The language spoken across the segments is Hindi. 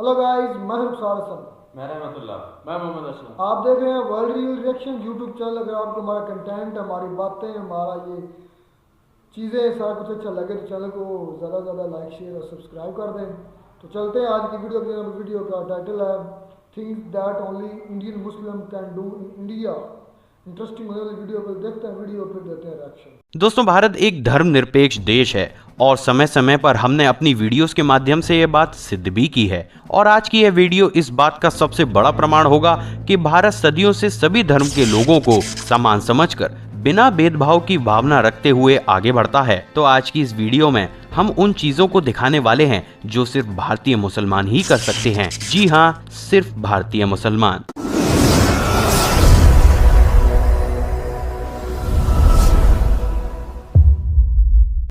हेलो गाइस, मैं हूं रुखसार हसन। मैं रहमतुल्लाह। मैं मोहम्मद असलम। आप देख रहे हैं world real reaction YouTube channel. अगर आपको हमारा कंटेंट, हमारी बातें, हमारा ये चीज़ें सारा कुछ अच्छा लगे तो चैनल को ज़्यादा से ज़्यादा लाइक शेयर और सब्सक्राइब कर दें। तो चलते हैं आज की वीडियो की। वीडियो का टाइटल है things that only Indian Muslim can do in India. Interesting होने वाली वीडियो को देखते हैं, वीडियो फिर देते हैं रिएक्शन। दोस्तों, भारत एक धर्मनिरपेक्ष देश है और समय समय पर हमने अपनी वीडियोस के माध्यम से यह बात सिद्ध भी की है। और आज की यह वीडियो इस बात का सबसे बड़ा प्रमाण होगा कि भारत सदियों से सभी धर्म के लोगों को समान समझकर बिना भेदभाव की भावना रखते हुए आगे बढ़ता है। तो आज की इस वीडियो में हम उन चीजों को दिखाने वाले हैं जो सिर्फ भारतीय मुसलमान ही कर सकते हैं। जी हाँ, सिर्फ भारतीय मुसलमान।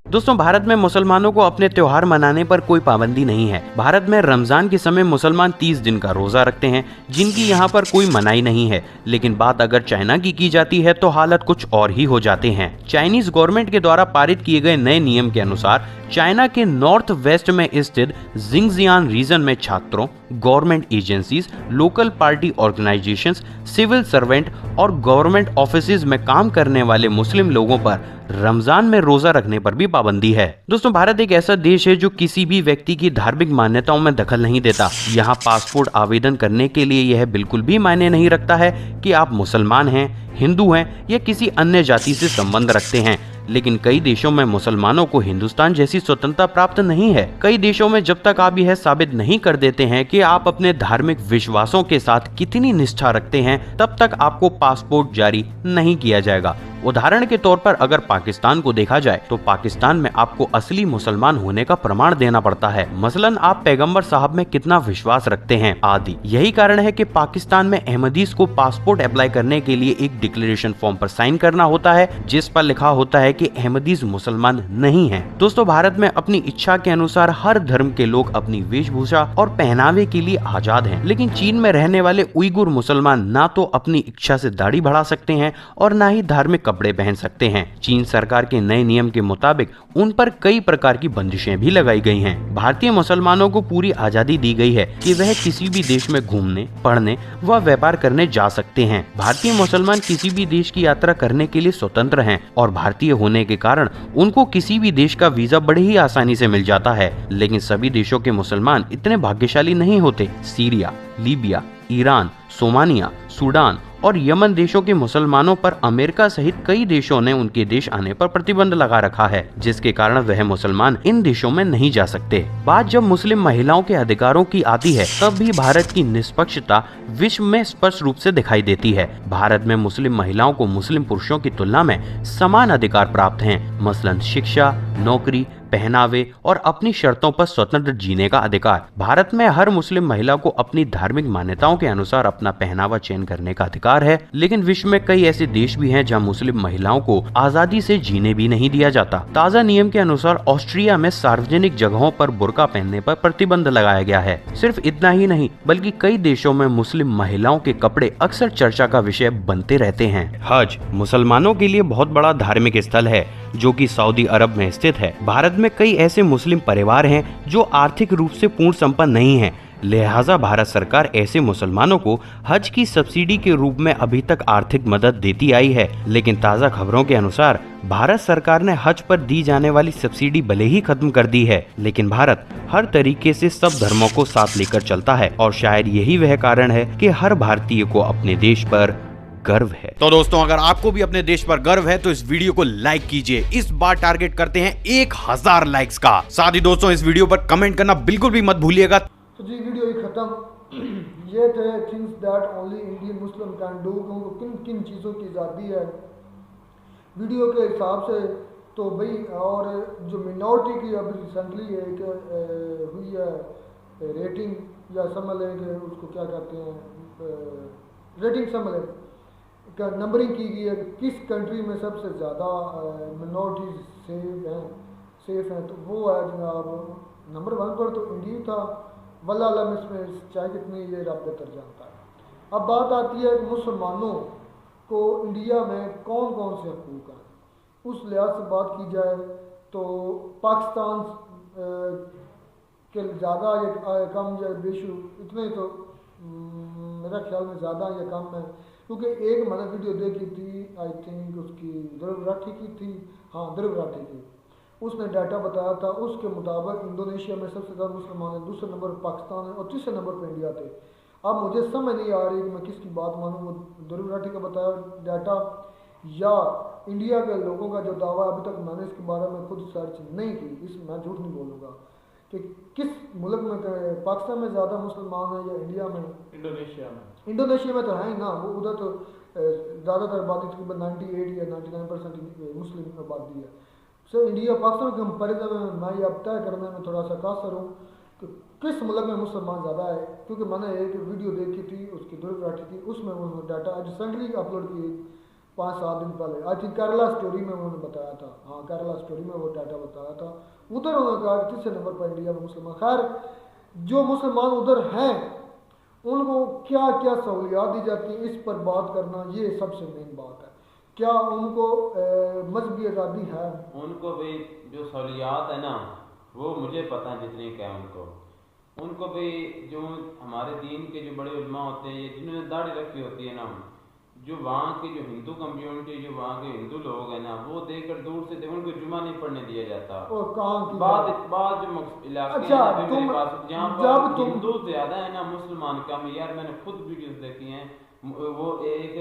दोस्तों, भारत में मुसलमानों को अपने त्योहार मनाने पर कोई पाबंदी नहीं है। भारत में रमजान के समय मुसलमान 30 दिन का रोजा रखते हैं, जिनकी यहाँ पर कोई मनाही नहीं है। लेकिन बात अगर चाइना की जाती है तो हालत कुछ और ही हो जाते हैं। चाइनीज गवर्नमेंट के द्वारा पारित किए गए नए नियम के अनुसार चाइना के नॉर्थ वेस्ट में स्थित जिंगजियान रीजन में छात्रों, government agencies, local party organisations, civil servant और गवर्नमेंट ऑफिसेज में काम करने वाले मुस्लिम लोगों पर रमजान में रोजा रखने पर भी पाबंदी है। दोस्तों, भारत एक ऐसा देश है जो किसी भी व्यक्ति की धार्मिक मान्यताओं में दखल नहीं देता। यहाँ पासपोर्ट आवेदन करने के लिए यह बिल्कुल भी मायने नहीं रखता है कि आप मुसलमान हैं, हिंदू हैं या किसी अन्य जाति से संबंध रखते हैं। लेकिन कई देशों में मुसलमानों को हिंदुस्तान जैसी स्वतंत्रता प्राप्त नहीं है। कई देशों में जब तक आप यह साबित नहीं कर देते हैं कि आप अपने धार्मिक विश्वासों के साथ कितनी निष्ठा रखते हैं, तब तक आपको पासपोर्ट जारी नहीं किया जाएगा। उदाहरण के तौर पर अगर पाकिस्तान को देखा जाए तो पाकिस्तान में आपको असली मुसलमान होने का प्रमाण देना पड़ता है। मसलन आप पैगंबर साहब में कितना विश्वास रखते हैं आदि। यही कारण है कि पाकिस्तान में अहमदीज को पासपोर्ट अप्लाई करने के लिए एक डिक्लेरेशन फॉर्म पर साइन करना होता है, जिस पर लिखा होता है कि अहमदीज मुसलमान नहीं हैं। दोस्तों, भारत में अपनी इच्छा के अनुसार हर धर्म के लोग अपनी वेशभूषा और पहनावे के लिए आजाद हैं। लेकिन चीन में रहने वाले उइगुर मुसलमान ना तो अपनी इच्छा से दाढ़ी बढ़ा सकते हैं और ना ही धार्मिक कपड़े पहन सकते हैं। चीन सरकार के नए नियम के मुताबिक उन पर कई प्रकार की बंदिशें भी लगाई गई हैं। भारतीय मुसलमानों को पूरी आजादी दी गई है कि वह किसी भी देश में घूमने, पढ़ने व व्यापार करने जा सकते हैं। भारतीय मुसलमान किसी भी देश की यात्रा करने के लिए स्वतंत्र हैं और भारतीय होने के कारण उनको किसी भी देश का वीजा बड़े ही आसानी से मिल जाता है। लेकिन सभी देशों के मुसलमान इतने भाग्यशाली नहीं होते। Syria, Libya, Iran, Somalia, Sudan और यमन देशों के मुसलमानों पर अमेरिका सहित कई देशों ने उनके देश आने पर प्रतिबंध लगा रखा है, जिसके कारण वह मुसलमान इन देशों में नहीं जा सकते। बात जब मुस्लिम महिलाओं के अधिकारों की आती है, तब भी भारत की निष्पक्षता विश्व में स्पष्ट रूप से दिखाई देती है। भारत में मुस्लिम महिलाओं को मुस्लिम पुरुषों की तुलना में समान अधिकार प्राप्त हैं, मसलन शिक्षा, नौकरी, पहनावे और अपनी शर्तों पर स्वतंत्र जीने का अधिकार। भारत में हर मुस्लिम महिला को अपनी धार्मिक मान्यताओं के अनुसार अपना पहनावा चयन करने का अधिकार है। लेकिन विश्व में कई ऐसे देश भी हैं जहां मुस्लिम महिलाओं को आजादी से जीने भी नहीं दिया जाता। ताज़ा नियम के अनुसार ऑस्ट्रिया में सार्वजनिक जगहों पर बुर्का पहनने पर प्रतिबंध लगाया गया है। सिर्फ इतना ही नहीं, बल्कि कई देशों में मुस्लिम महिलाओं के कपड़े अक्सर चर्चा का विषय बनते रहते हैं। हज मुसलमानों के लिए बहुत बड़ा धार्मिक स्थल है जो कि सऊदी अरब में स्थित है। भारत में कई ऐसे मुस्लिम परिवार हैं जो आर्थिक रूप से पूर्ण संपन्न नहीं हैं। लिहाजा भारत सरकार ऐसे मुसलमानों को हज की सब्सिडी के रूप में अभी तक आर्थिक मदद देती आई है। लेकिन ताज़ा खबरों के अनुसार भारत सरकार ने हज पर दी जाने वाली सब्सिडी भले ही खत्म कर दी है, लेकिन भारत हर तरीके से सब धर्मों को साथ लेकर चलता है और शायद यही वह कारण है कि हर भारतीय को अपने देश पर गर्व है। तो दोस्तों, अगर आपको भी अपने देश पर गर्व है तो इस वीडियो को लाइक कीजिए। इस बार टारगेट करते हैं 1000 लाइक्स का। साथ ही दोस्तों, इस वीडियो पर कमेंट करना बिल्कुल भी मत भूलिएगा। तो जी, वीडियो ही खत्म। ये थे things that only Indian Muslim can do. किन किन चीज़ों की आज़ादी है वीडियो के हिसाब से। तो भाई, और जो मिनॉरिटी की अभी रिसेंटली एक हुई है रेटिंग, या समझ लें कि उसको क्या कहते हैं, रेटिंग समझ लें, का नंबरिंग की गई है किस कंट्री में सबसे ज़्यादा मिनॉरिटीज सेफ हैं। तो वो है जनाब, नंबर 1 पर तो इंडिया था। वल्लाह आलम इसमें चाहे कितनी ये रब बेहतर जानता है। अब बात आती है कि मुसलमानों को इंडिया में कौन कौन से हकूक़ हैं। उस लिहाज से बात की जाए तो पाकिस्तान कि ज़्यादा ये कम या बेशु इतने तो मेरा ख्याल में ज़्यादा या कम है, क्योंकि एक मैंने वीडियो देखी थी, आई थिंक उसकी ध्रुव राठी की थी, हाँ ध्रुव राठी की, उसने डाटा बताया था, उसके मुताबिक इंडोनेशिया में सबसे ज़्यादा मुसलमान हैं, दूसरे नंबर पर पाकिस्तान है और तीसरे नंबर पर इंडिया थे। अब मुझे समझ नहीं आ रही कि मैं किसकी बात मानूँ, वो ध्रुव राठी का बताया डाटा या इंडिया के लोगों का जो दावा, अभी तक मैंने इसके बारे में खुद सर्च नहीं की, इस मैं झूठ नहीं बोलूँगा कि किस मुल्क में, पाकिस्तान में ज़्यादा मुसलमान हैं या इंडिया में? इंडोनेशिया में तो है ही ना, वो उधर तो ज़्यादातर आबादी तकरीबन 98 या 99% मुस्लिम आबादी है। सो इंडिया पाकिस्तान के कंपेरिजन में मैं ये अब तय करने में थोड़ा सा कासर हूँ कि किस मुल्क में मुसलमान ज़्यादा है, क्योंकि मैंने एक वीडियो देखी थी उसकी ध्रुव राठी की, उसमें उन्होंने डाटा रिसेंटली अपलोड की 5-7 दिन पहले, आई थिंक केरला स्टोरी में उन्होंने बताया था, हाँ केरला स्टोरी में वो डाटा बताया था, उधर उन्होंने कहा कि तीसरे नंबर पर इंडिया में मुसलमान। खैर जो मुसलमान उधर हैं उनको क्या क्या सहूलियात दी जाती हैं, इस पर बात करना ये सबसे मेन बात है। क्या उनको मजहबी आज़ादी है? उनको भी जो सहूलियात है ना, वो मुझे पता है जितनी क्या है उनको भी जो हमारे दीन के जो बड़े उलमा होते हैं, जिन्होंने दाढ़ी रखी होती है ना, जो वहाँ के जो हिंदू कम्युनिटी, जो वहाँ के हिंदू लोग हैं ना, वो देखकर दूर से उनको जुमा नहीं पढ़ने दिया जाता। और कहाँ की बात जो इलाके हैं मेरे पास, जहाँ पर हिंदू ज्यादा है ना, मुसलमान कम। यार मैंने खुद वीडियोस देखी हैं, वो एक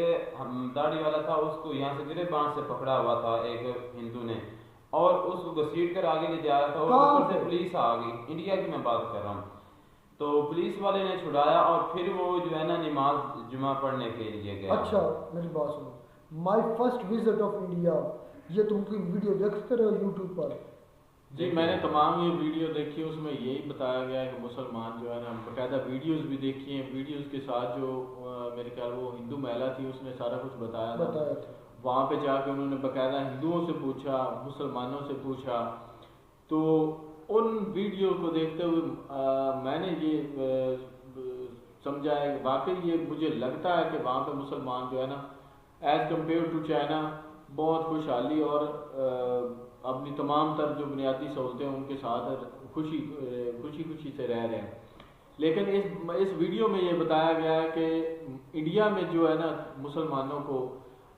दाढ़ी वाला था, उसको यहाँ से गिरबान से पकड़ा हुआ था एक हिंदू ने, और उसको घसीट कर आगे ले जा रहा था, और ऊपर से पुलिस आ गई। इंडिया की मैं बात कर रहा हूँ, तो पुलिस वाले ने छुड़ाया और फिर वो जो है ना नमाज जुमा पढ़ने के लिए गया। अच्छा मेरी बात सुनो, my first visit of India, ये तुम की वीडियो देखते रहो यूट्यूब पर? जी मैंने तमाम ये वीडियो देखी, उसमें यही बताया गया है कि मुसलमान जो है ना, बाकायदा वीडियोस भी देखी हैं, वीडियोस के साथ जो मेरे ख्याल वो हिंदू महिला थी उसने सारा कुछ बताया था। वहाँ पे जाके उन्होंने बाकायदा हिंदुओं से पूछा, मुसलमानों से पूछा, तो उन वीडियो को देखते हुए मैंने ये समझा है वाकई ये मुझे लगता है कि वहाँ पे मुसलमान जो है ना, एज़ कम्पेयर टू चाइना बहुत खुशहाली और अपनी तमाम तर जो बुनियादी सहूलतें उनके साथ खुशी से रह रहे हैं। लेकिन इस वीडियो में ये बताया गया है कि इंडिया में जो है ना, मुसलमानों को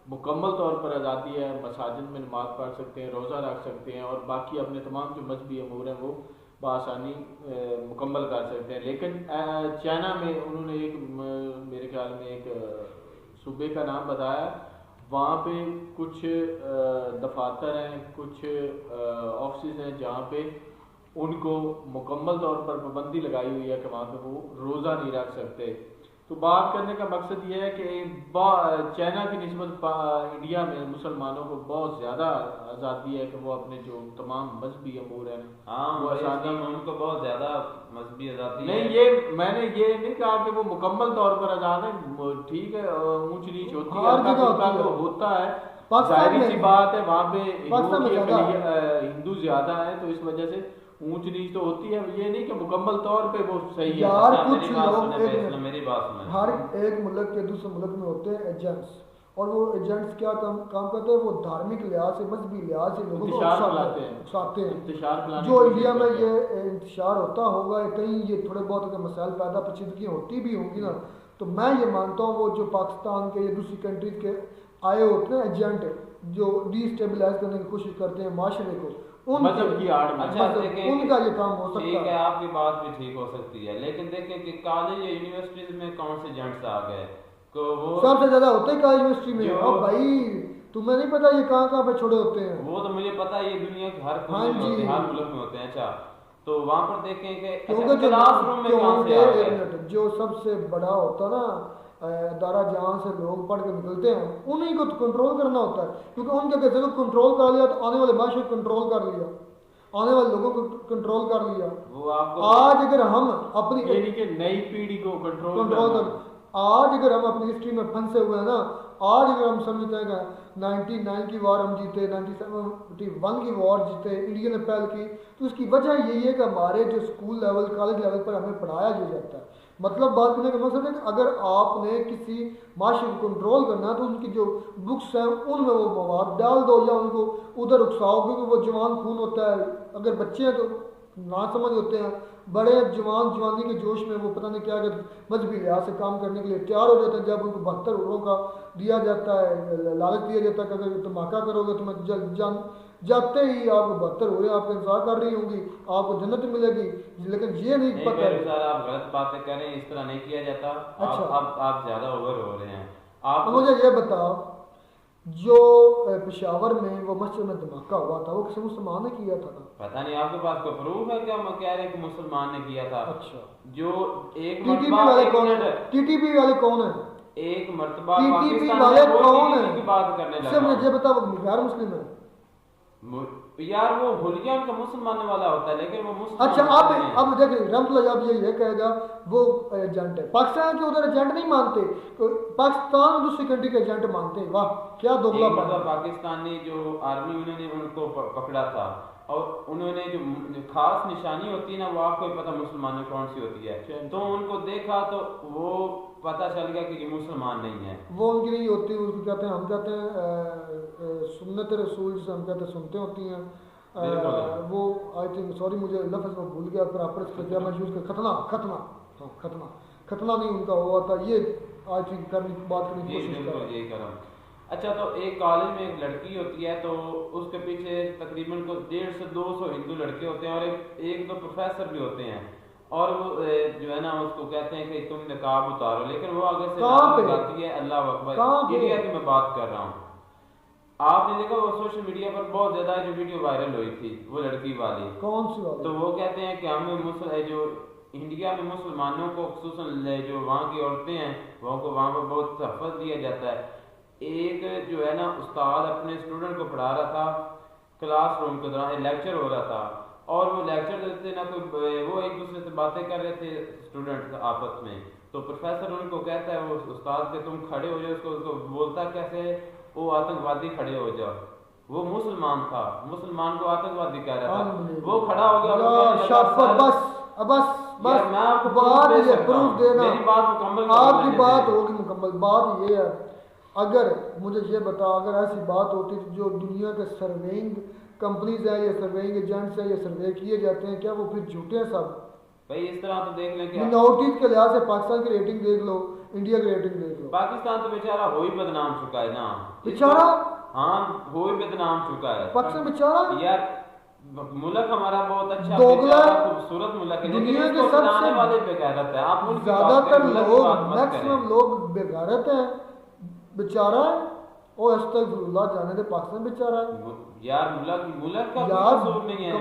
मुकम्मल तौर पर आज़ादी है, मसाजिद में नमाज पढ़ सकते हैं, रोज़ा रख सकते हैं, और बाकी अपने तमाम जो मजहबी अमूर हैं वो बआसानी मुकम्मल कर सकते हैं। लेकिन चाइना में उन्होंने एक मेरे ख्याल में एक सूबे का नाम बताया, वहाँ पे कुछ दफातर हैं, कुछ ऑफिस हैं जहाँ पे उनको मुकम्मल तौर पर पाबंदी लगाई हुई है कि वहाँ पे वो रोज़ा नहीं रख सकते। तो बात करने का मकसद ये है कि चाइना की निस्बत इंडिया में मुसलमानों को बहुत ज़्यादा आज़ादी है कि वो अपने जो तमाम मजहबी अमूर हैं, वो आज़ादी, उनको बहुत ज़्यादा मजहबी आज़ादी नहीं। ये मैंने ये नहीं कहा कि वो मुकम्मल तौर पर आज़ाद है, ठीक है, ऊंच नीच होती है, तो होता है, जाहिर सी बात है, वहाँ पे हिंदू ज़्यादा है तो इस वजह से ऊंच नीच तो होती है। ये नहीं कि मुकम्मल तौर पे वो सही है। यार कुछ लोग मेरी बात सुने, हर एक मुल्क के दूसरे मुल्क में होते हैं एजेंट्स, और वो एजेंट्स क्या काम करते हैं, वो धार्मिक लिहाज से, मजहबी लिहाज से लोगों को उकसाते हैं। जो इंडिया में ये इंतशार होता होगा, कहीं ये थोड़े बहुत अगर मसाइल पैदा पेचीदगियाँ होती भी होंगी ना, तो मैं ये मानता हूँ वो जो पाकिस्तान के या दूसरी कंट्रीज के आए होते हैं एजेंट, जो डिस्टेबलाइज करने की कोशिश करते हैं माशरे को, मजहब की आड़ में, अच्छा उनका ये काम हो सकता है। ठीक है, आपकी बात भी ठीक हो सकती है, लेकिन देखें कि कॉलेज या यूनिवर्सिटीज में कौन से एजेंट्स आ गए, तो वो सबसे ज्यादा होते हैं कॉलेज यूनिवर्सिटी में। अब भाई तुम्हें नहीं पता ये कहाँ पे छोड़े होते हैं? वो तो मुझे पता है, ये दुनिया के हर मुल्क में होते हैं। अच्छा, तो वहाँ पर देखें कि क्लासरूम में कहाँ से आ गए, जो सबसे बड़ा होता ना दारा जहाँ से लोग पढ़ के निकलते हैं, उन्हीं को तो कंट्रोल करना होता है, क्योंकि उनके कैसे को कंट्रोल कर लिया तो आने वाले माशरे को कंट्रोल कर लिया, आने वाले लोगों को कंट्रोल कर लिया। वो आपको आज अगर हम अपनी नई पीढ़ी को कंट्रोल कर, आज अगर हम अपनी हिस्ट्री में फंसे हुए हैं ना, आज अगर हम समझते हैं कि 99 की वॉर हम जीते, 1971 की वॉर जीते, इंडिया ने पहल की, तो उसकी वजह यही है कि हमारे जो स्कूल लेवल, कॉलेज लेवल पर हमें पढ़ाया जाता है। मतलब बात करने का मकसद है कि अगर आपने किसी माशरे को कंट्रोल करना है तो उनकी जो बुक्स हैं उनमें वो मवाद डाल दो या उनको उधर उकसाओ, क्योंकि वो जवान खून होता है। अगर बच्चे हैं तो ना समझ होते हैं, बड़े जवानी के जोश में वो पता नहीं क्या मजहबी लिहाज से काम करने के लिए तैयार हो जाते हैं। जब उनको 72 उरों का दिया जाता है, लालच दिया जाता है कि अगर धमाका करोगे तो मैं जाते ही आपको 72 हो रहे हैं, आपका इंतजार कर रही होंगी, आपको जन्नत मिलेगी। लेकिन ये नहीं पता है। आप गलत बातें करें, इस तरह नहीं किया जाता। अच्छा, आप ज्यादा ओवर हो रहे हैं। आप मुझे ये बताओ, जो पेशावर में वो मस्जिद में धमाका हुआ था वो किसी मुसलमान ने किया था ना? पता नहीं, आपके पास कोई प्रूफ है क्या? मैं कह रहे कि मुसलमान ने किया था। अच्छा, जो एक टीटीपी वाले कौन है? टीटीपी वाले कौन है? एक मर्तबा टीटीपी वाले कौन है? की बात करने लगा। सिर्फ मुझे बताओ, गैर मुस्लिम है यार? वो हुलिया का मुसलमान वाला होता है, लेकिन वो मुसलमान। अच्छा, अब देखिए रहमतुल्लाह अब ये कहेगा वो एजेंट है। पाकिस्तान के उधर एजेंट नहीं मानते, पाकिस्तान दूसरी कंट्री के एजेंट मानते हैं। वाह क्या दोगला पाकिस्तानी जो आर्मी उन्होंने उनको पकड़ा था, और उन्होंने जो खास निशानी होती है ना, वो आपको पता मुसलमानों कौन सी होती है, तो उनको देखा तो वो पता चल गया कि ये मुसलमान नहीं है। वो उनकी नहीं होती, उसको कहते हैं, हम कहते हैं सुन्नत रसूल, जिसे हम कहते हैं सुनते होती हैं। वो आई थिंक, सॉरी मुझे लफ्ज़ में भूल गया, प्रॉपर क्या मैं यूज़ कर, खतना नहीं उनका हुआ था। ये आई थिंक बात करने की कोशिश कर यही कर रहा हूँ। अच्छा, तो एक कॉलेज में एक लड़की होती है, तो उसके पीछे तकरीबन 150 से 200 हिंदू लड़के होते हैं, और एक दो प्रोफेसर भी होते हैं, और वो जो है ना उसको कहते हैं कि तुम निकाब उतारो, लेकिन वो आगे से गाती है अल्लाह अकबर। इंडिया की मैं बात कर रहा हूँ। आपने देखा वो सोशल मीडिया पर बहुत ज्यादा जो वीडियो वायरल हुई थी वो लड़की वाली, कौन सी वाली? तो वो कहते हैं कि हमें जो इंडिया में मुसलमानों को खुसूसन जो वहाँ की औरतें हैं वहाँ पर बहुत तहफ़्फ़ुज़ दिया जाता है। एक जो है ना उस्ताद अपने स्टूडेंट को पढ़ा रहा था, क्लासरूम के दौरान लेक्चर हो रहा था, और वो लेक्चर देते ना कोई वो एक दूसरे से बातें कर रहे थे स्टूडेंट आपस में, तो प्रोफेसर उनको कहता है वो उस्ताद के तुम खड़े हो जाओ, उसको बोलता कैसे, वो आतंकवादी खड़े हो जाओ। वो मुसलमान था, मुसलमान को आतंकवादी कह रहा था, वो खड़ा हो गया। बस मैं आपको बात ये प्रूफ देना, मेरी बात मुकम्मल, आपकी बात होगी मुकम्मल। बात ये है, अगर मुझे ये बता, अगर ऐसी बात होती तो जो दुनिया के सर्वेइंग कंपनीज है या सर्वेइंग एजेंट्स है या सर्वे किए जाते हैं, क्या वो फिर झूठे हैं सब? भाई इस तरह तो देख लें कि मिनॉरिटीज के लिहाज से पाकिस्तान की रेटिंग देख लो, इंडिया की रेटिंग देख लो। पाकिस्तान तो बेचारा हो ही बदनाम चुका है ना, बेचारा। हाँ, हो ही बदनाम चुका है पाकिस्तान बेचारा। यार मुल्क हमारा बहुत अच्छा खूबसूरत मुल्क है, दुनिया के सबसे वाले बेगैरत है। आप ज्यादातर लोग, मैक्सिमम लोग बेगैरत हैं, बेचारा। और अस्तगफिरुल्लाह, जाने दे, पाकिस्तान बेचारा है यार। मुल्क का कसूर नहीं है,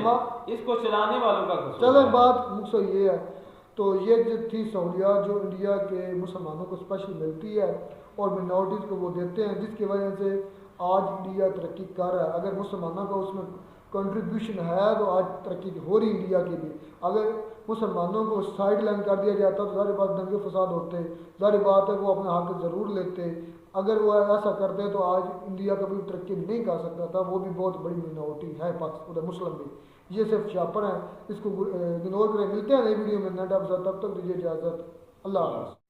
इसको चलाने वालों का कसूर। चलो बात मुझसे ये है, तो ये जो थी सहूलियत जो इंडिया के मुसलमानों को स्पेशल मिलती है और मिनॉरिटीज़ को वो देते हैं, जिसकी वजह से आज इंडिया तरक्की कर रहा है। अगर मुसलमानों का उसमें कंट्रीब्यूशन है तो आज तरक्की हो रही इंडिया की भी। अगर मुसलमानों को साइड लाइन कर दिया जाता तो सारी बात दंगे फसाद होते, सारी बात है वो अपना हक ज़रूर लेते। अगर वो ऐसा करते तो आज इंडिया कभी तरक्की नहीं कर सकता था। वो भी बहुत बड़ी मिनॉरिटी है पाकिस्तान मुस्लिम भी, ये सिर्फ शापर हैं, इसको इग्नोर करें। मिलते हैं नई वीडियो में, नए एपिसोड, तब तक दीजिए इजाज़त, अल्लाह हाफ़िज़।